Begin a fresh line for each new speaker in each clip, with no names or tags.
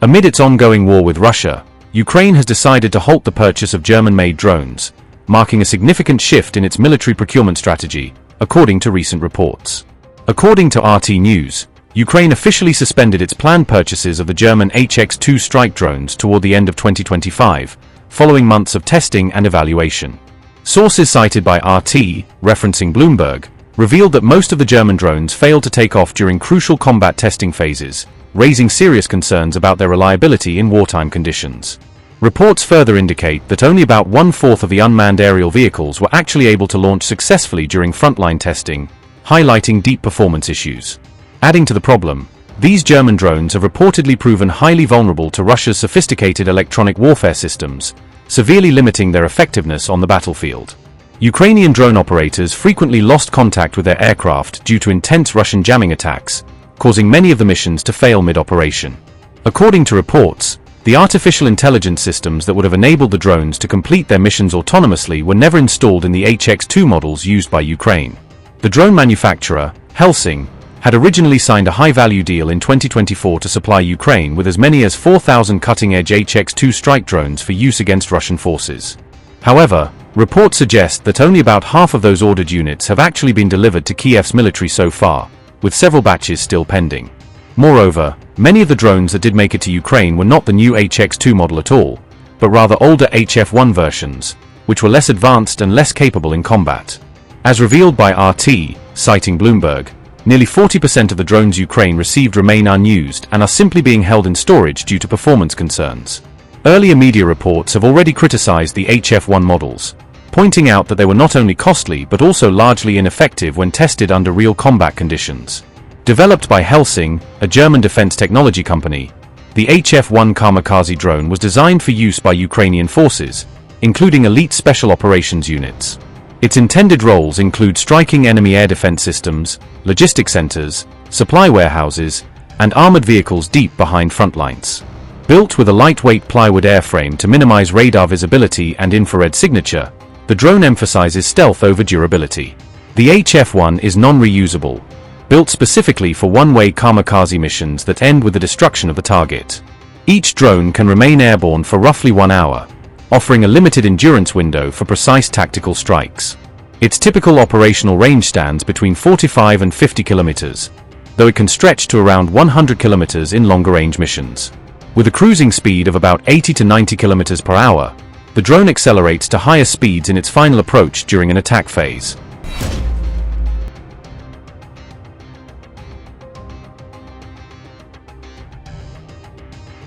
Amid its ongoing war with Russia, Ukraine has decided to halt the purchase of German-made drones, marking a significant shift in its military procurement strategy, according to recent reports. According to RT News, Ukraine officially suspended its planned purchases of the German HX-2 strike drones toward the end of 2025, following months of testing and evaluation. Sources cited by RT, referencing Bloomberg, revealed that most of the German drones failed to take off during crucial combat testing phases, raising serious concerns about their reliability in wartime conditions. Reports further indicate that only about 1/4 of the unmanned aerial vehicles were actually able to launch successfully during frontline testing, highlighting deep performance issues. Adding to the problem, these German drones have reportedly proven highly vulnerable to Russia's sophisticated electronic warfare systems, severely limiting their effectiveness on the battlefield. Ukrainian drone operators frequently lost contact with their aircraft due to intense Russian jamming attacks, causing many of the missions to fail mid-operation. According to reports, the artificial intelligence systems that would have enabled the drones to complete their missions autonomously were never installed in the HX-2 models used by Ukraine. The drone manufacturer, Helsing, had originally signed a high-value deal in 2024 to supply Ukraine with as many as 4,000 cutting-edge HX-2 strike drones for use against Russian forces. However, reports suggest that only about half of those ordered units have actually been delivered to Kyiv's military so far, with several batches still pending. Moreover, many of the drones that did make it to Ukraine were not the new HX-2 model at all, but rather older HF-1 versions, which were less advanced and less capable in combat. As revealed by RT, citing Bloomberg, nearly 40% of the drones Ukraine received remain unused and are simply being held in storage due to performance concerns. Earlier media reports have already criticized the HF-1 models, pointing out that they were not only costly but also largely ineffective when tested under real combat conditions. Developed by Helsing, a German defense technology company, the HF-1 kamikaze drone was designed for use by Ukrainian forces, including elite special operations units. Its intended roles include striking enemy air defense systems, logistics centers, supply warehouses, and armored vehicles deep behind front lines. Built with a lightweight plywood airframe to minimize radar visibility and infrared signature, the drone emphasizes stealth over durability. The HF-1 is non-reusable, built specifically for one-way kamikaze missions that end with the destruction of the target. Each drone can remain airborne for roughly 1 hour, offering a limited endurance window for precise tactical strikes. Its typical operational range stands between 45 and 50 kilometers, though it can stretch to around 100 kilometers in longer-range missions. With a cruising speed of about 80 to 90 kilometers per hour, the drone accelerates to higher speeds in its final approach during an attack phase.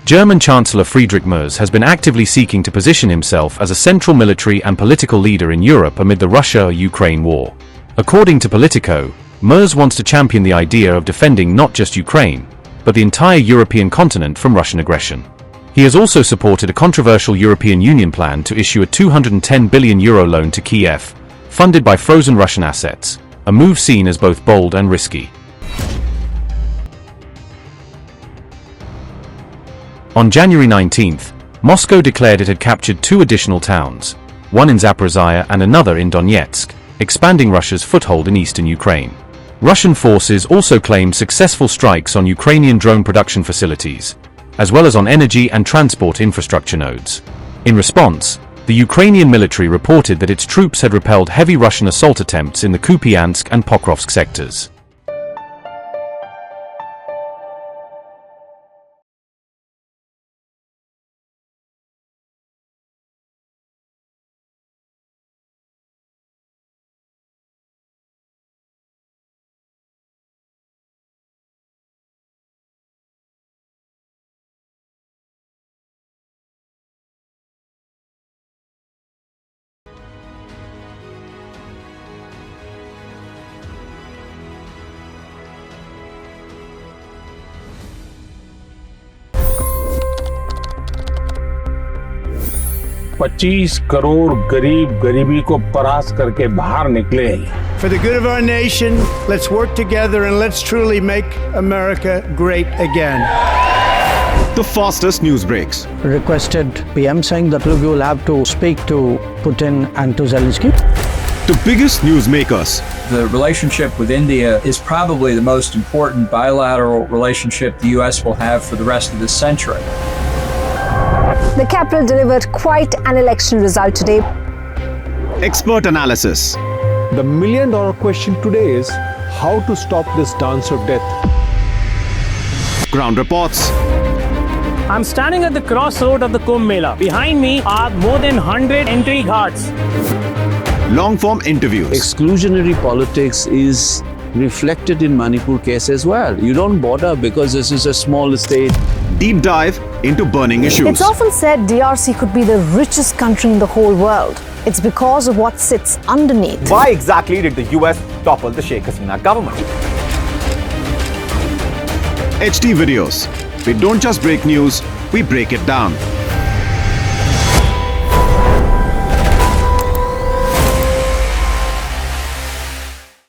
German Chancellor Friedrich Merz has been actively seeking to position himself as a central military and political leader in Europe amid the Russia-Ukraine war. According to Politico, Merz wants to champion the idea of defending not just Ukraine, but the entire European continent from Russian aggression. He has also supported a controversial European Union plan to issue a €210 billion loan to Kyiv, funded by frozen Russian assets, a move seen as both bold and risky. On January 19th, Moscow declared it had captured 2 additional towns, one in Zaporizhia and another in Donetsk, expanding Russia's foothold in eastern Ukraine. Russian forces also claimed successful strikes on Ukrainian drone production facilities, as well as on energy and transport infrastructure nodes. In response, the Ukrainian military reported that its troops had repelled heavy Russian assault attempts in the Kupiansk and Pokrovsk sectors.
$25 crore गरीब गरीबी को परास्त करके बाहर निकले।
For the good of our nation, let's work together and let's truly make America great again.
The fastest news breaks.
Requested PM saying that look, you will have to speak to Putin and to Zelensky.
The biggest news makers.
The relationship with India is probably the most important bilateral relationship the U.S. will have for the rest of this century.
The capital delivered quite an election result today.
Expert analysis.
The million-dollar question today is how to stop this dance of death.
Ground reports.
I'm standing at the crossroad of the Kumbh Mela. Behind me are more than 100 entry ghats.
Long-form interviews.
Exclusionary politics is reflected in Manipur case as well. You don't bother because this is a small state.
Deep dive into burning issues.
It's often said DRC could be the richest country in the whole world. It's because of what sits underneath.
Why exactly did the US topple the Sheikh Hasina government?
HT videos. We don't just break news, we break it down.